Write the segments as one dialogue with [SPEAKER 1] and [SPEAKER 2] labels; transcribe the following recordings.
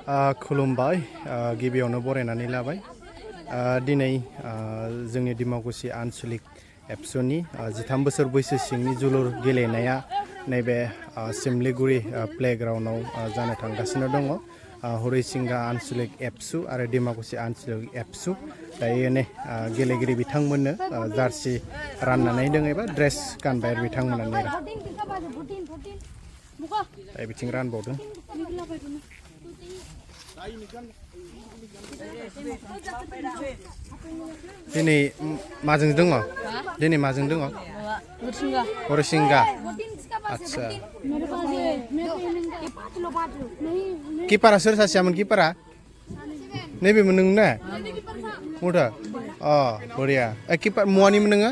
[SPEAKER 1] खुलुमबाय गिबियावनो बरायनानै लाबाय दिनै जोंनि दिमाकुसि आनसलिक एबसुनि 13 बोसोर बैसो सिंनि जोलुर गेलेनाया नैबे सिमलिगुरि प्लेग्राउन्डआव जानो थांगासिनो दङ हरिसिंगा आनसलिक एबसु आरो दिमाकुसि आनसलिक एबसु दायो नै गेलेगिरि बिथांमोननो जार्सि राननानै दङ एबा ड्रेस गानबाय बिथांमोननो दा बिथिं रानबावदों दिनै माजों दङ दिनै माजों दङ हरिसिंगा आच्छा किपारा सोर सासेयामोन किपारा नैबेमोन नों ना मुथा अ बरिया किपार मुवानिमोन नोङो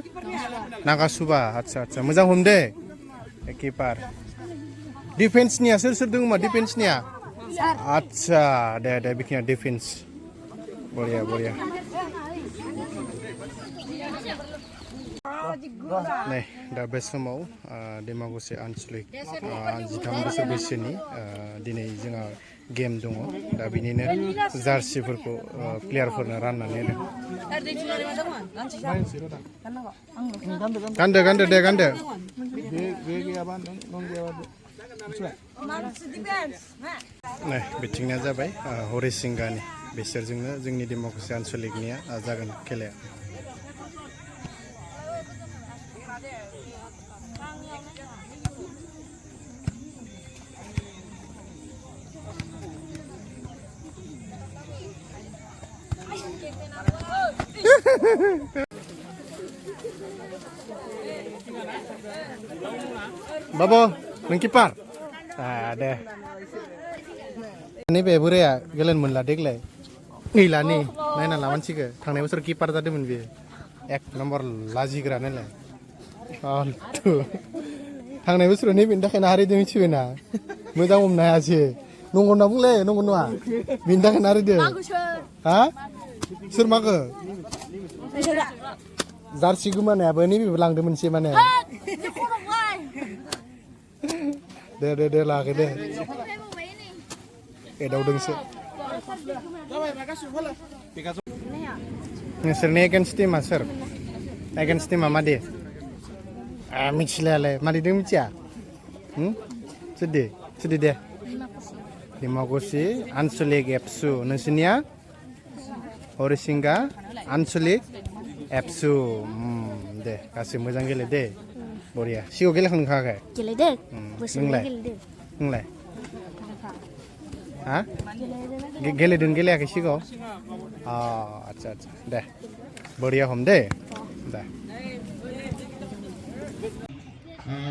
[SPEAKER 1] नागासुबा आच्छा आच्छा मोजां हमदे किपार डिफेन्सनिया सोर सोर दङमा डिफेन्सनिया आच्छा दे दे बिखिनिया डिफेन्स बरिया बरिया नै दा बे समाव दिमाकुसि आनसलिक 13 बोसोर बैसोनि दिनै जोंहा गेम दङ दा बिनिनो जार्सिफोरखौ प्लेयारफोरनो राननानै गानदो गानदो दे गानदो नै बिथिंनिया जाबाय हरिसिंगानि बिसोरजोंनो जोंनि दिमाकुसि आनसलिकनिया जागोन खेलाया Babo, nang kiper. Deh. Ini bebur ya, galen mun ladek le. Gila nih, naik lawan sih ke. Thang nebusur kiper tadi mun bi. Ek nomor laji kerana le. Oh tuh. Thang nebusur nih pindah ke nari demi cuy na. Mudah naya sih. Nunggu nabung le, nunggu nua. Pindah ke nari deh. Hah? Sur maga. Zarsi gimana ya? Ini bilang demen sih mana? Deh lagi deh. Daw deng sih. Ngesirnya against team sir. Against team mama deh. Michelle mari deng micia. Sedih deh. Dimakusi Ansulik ABSU. Nasinya Harisinga Ansulik ABSU. Deh kasih mojang gele deh. Boria. Siu gele kan kagak? Gele deh. Ngelai. Hah? Gele dan gele aku siu. Ah, acha. Deh. Boria hom deh. Deh.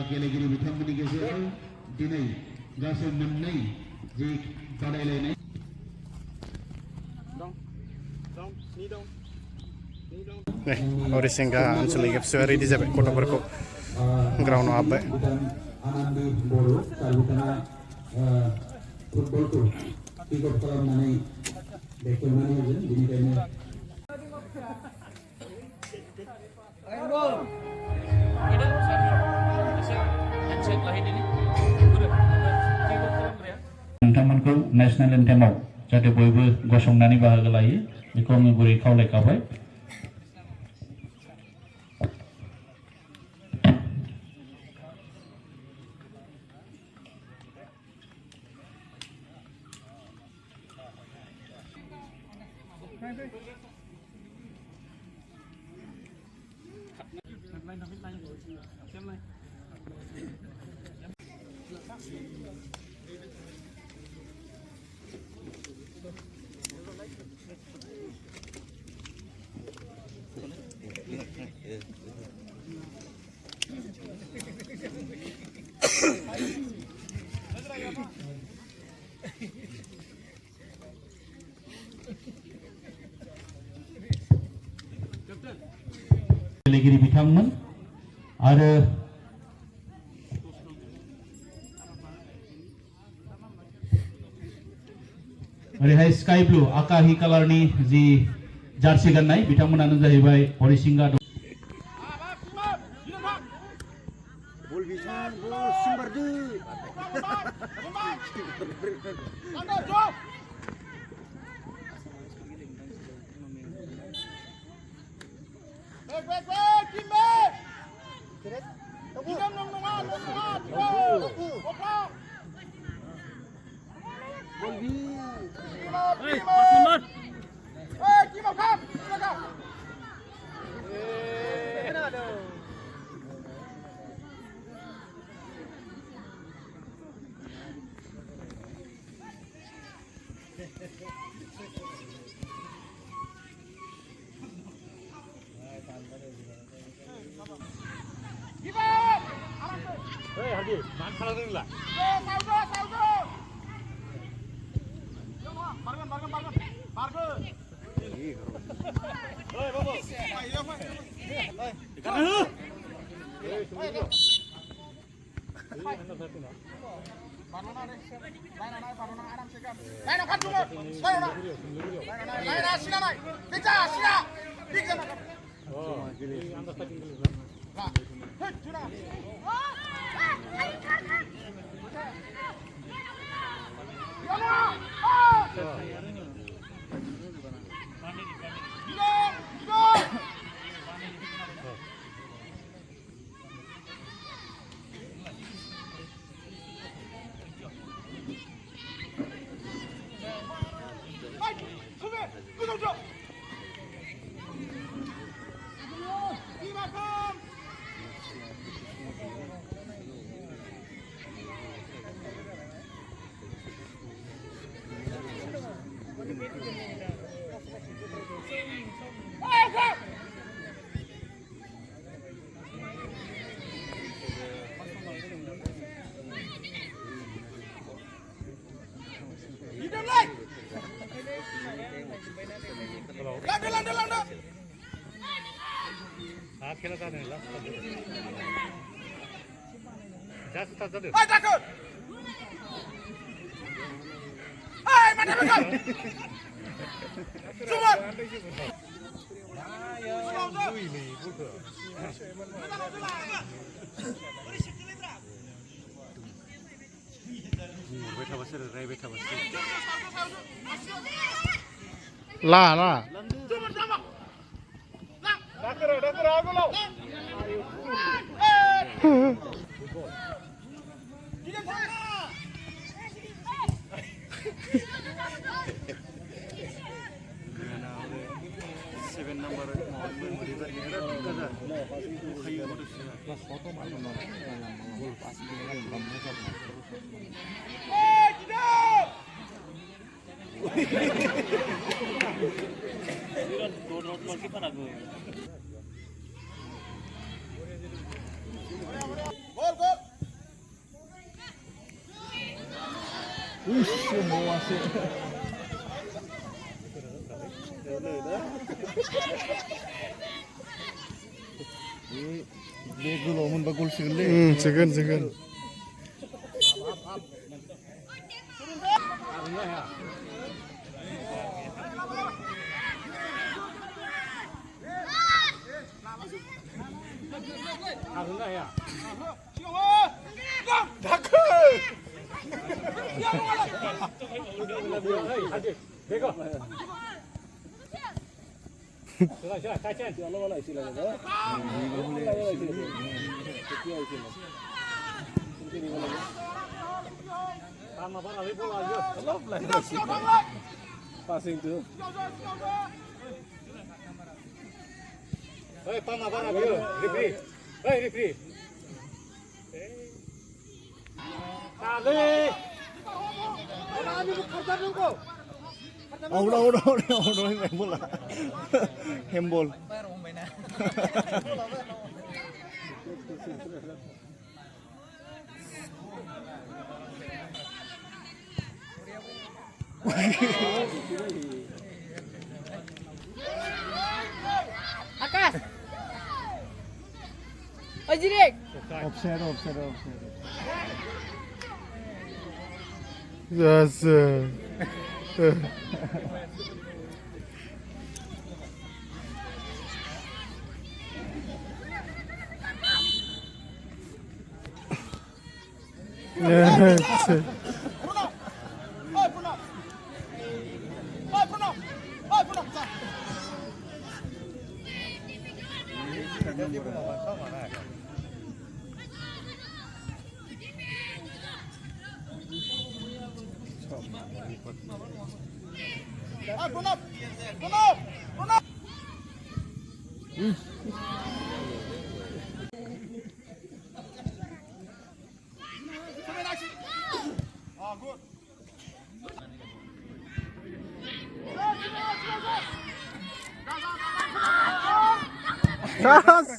[SPEAKER 2] Gele bitang budi geser. Dinai. Gasa menai. Ji kadai lain.
[SPEAKER 1] Nih, Harisinga Ansulik ABSU hari di jabat kota berko ground apa?
[SPEAKER 3] Nontonku national anthem जाहाथे बयबो गसंनानै बाहागो लायो बेखौ आङो गुरै खावलायखाबाय गेलेगिरि बिथांमोन आरो ओरैहाय स्काई ब्लू आकाहि कालारनि जि जार्सि गाननाय बिथांमोनानो जाहैबाय हरिसिंगा
[SPEAKER 1] ला 지근
[SPEAKER 4] Passing to.
[SPEAKER 5] Hey, pana, referee. Hey, referee. Sale.
[SPEAKER 1] udah hembol
[SPEAKER 6] Akas. Ojirik.
[SPEAKER 1] offside yes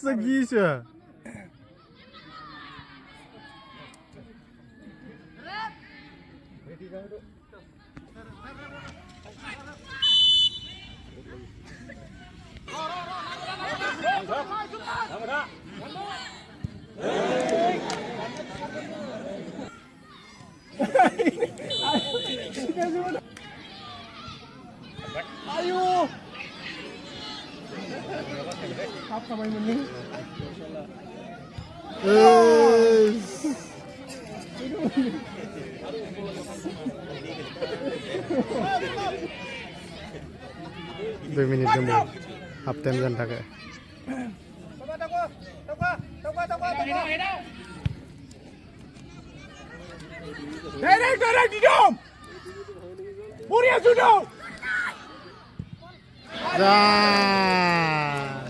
[SPEAKER 1] Segitu. Ayo. Apa main menang? Dua minit dulu. Half time kan tak? Direct di dom. Buria sudah. Dah.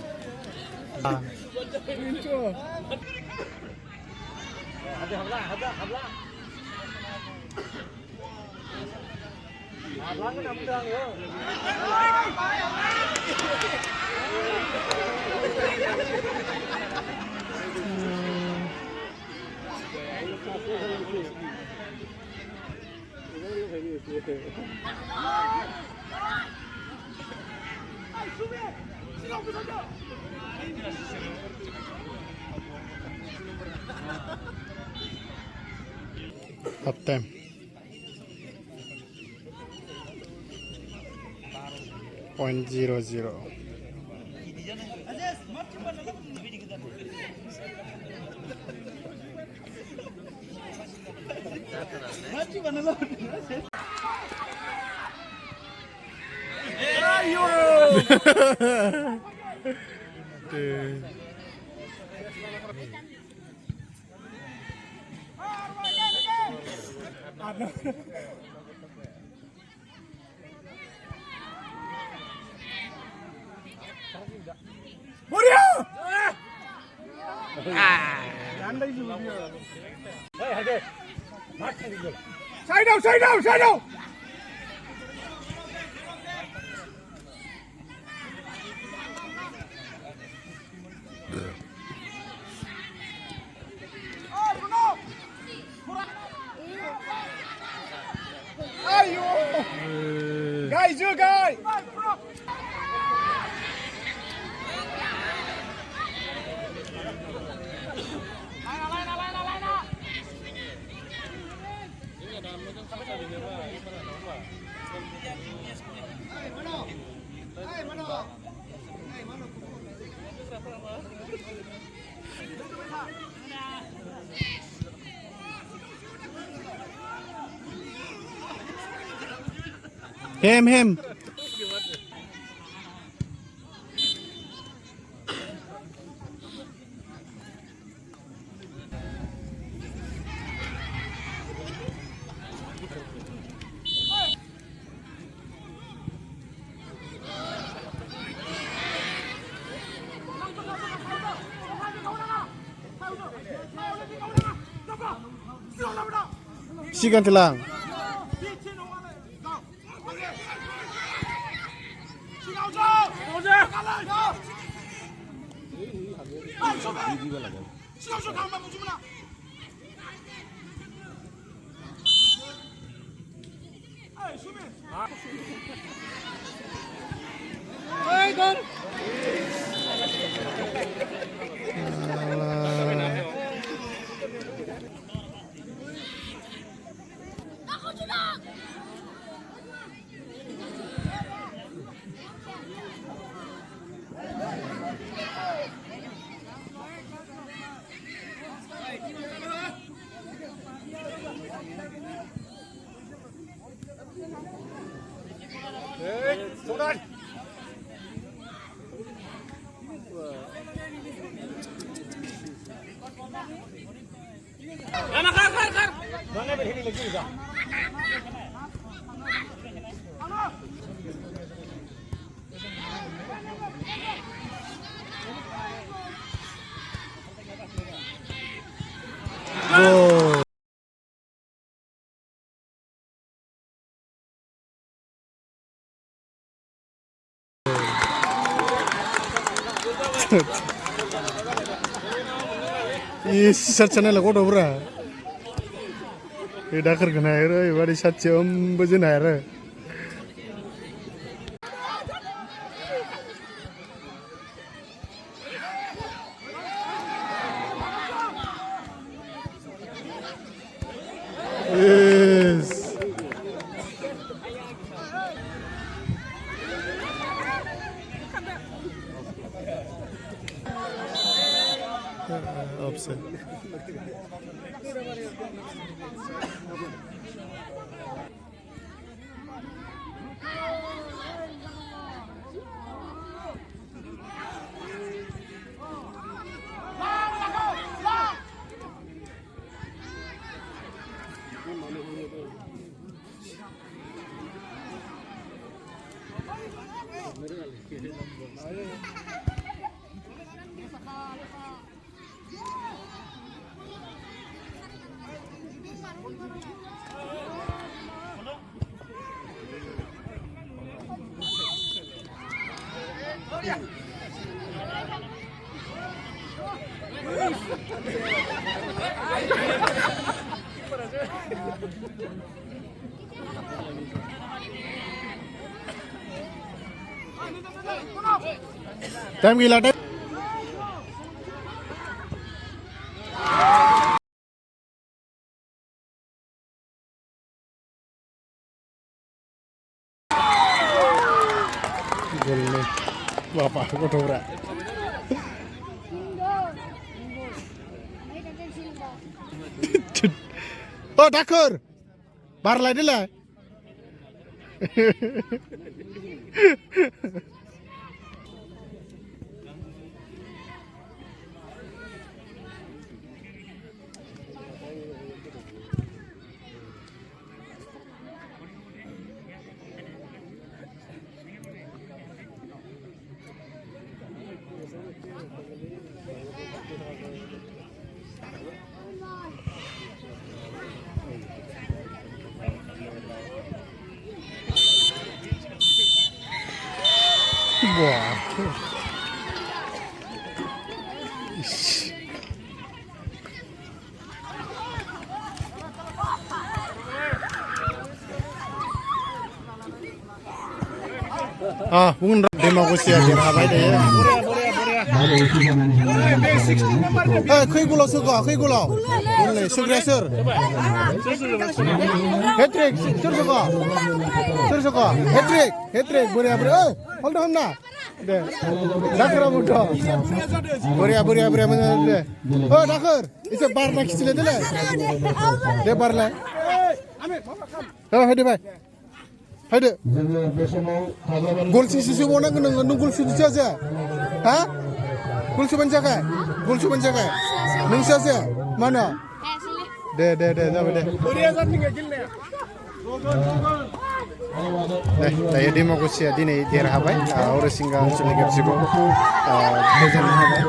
[SPEAKER 1] Half time. .00. Side out! Ayo! Guys! Him. Sigan telang. Sodan. Goal. Yes, sarjana lah kau dah berah. Dah kerana air, ibarat sarjam bajen air. Yes. Offside. Time gila time. Gol ni. Bapak kau tahu tak? Oh, d'accord. Barla dia lah. Wah. Mungkin Dimakuchi aja rabai deh. Kau gula suka, kau gula. Boleh, suggestor. Hat-trick, suka. Hat-trick, boleh. Hold on na. Deh, dakar muda. Boleh mana deh. Oh, dakar. Itu bar nak kecil deh. Deh bar lah. Oh, hadi bay. Hadi. Gol sisi mana kena gol sisi saja. Ha? Gol siapa jaga? Nung saja. Mana? Deh, apa deh? Daya Dimakuchi dini dirahabai. Harisinga Ansulik ABSU. Kejan habai.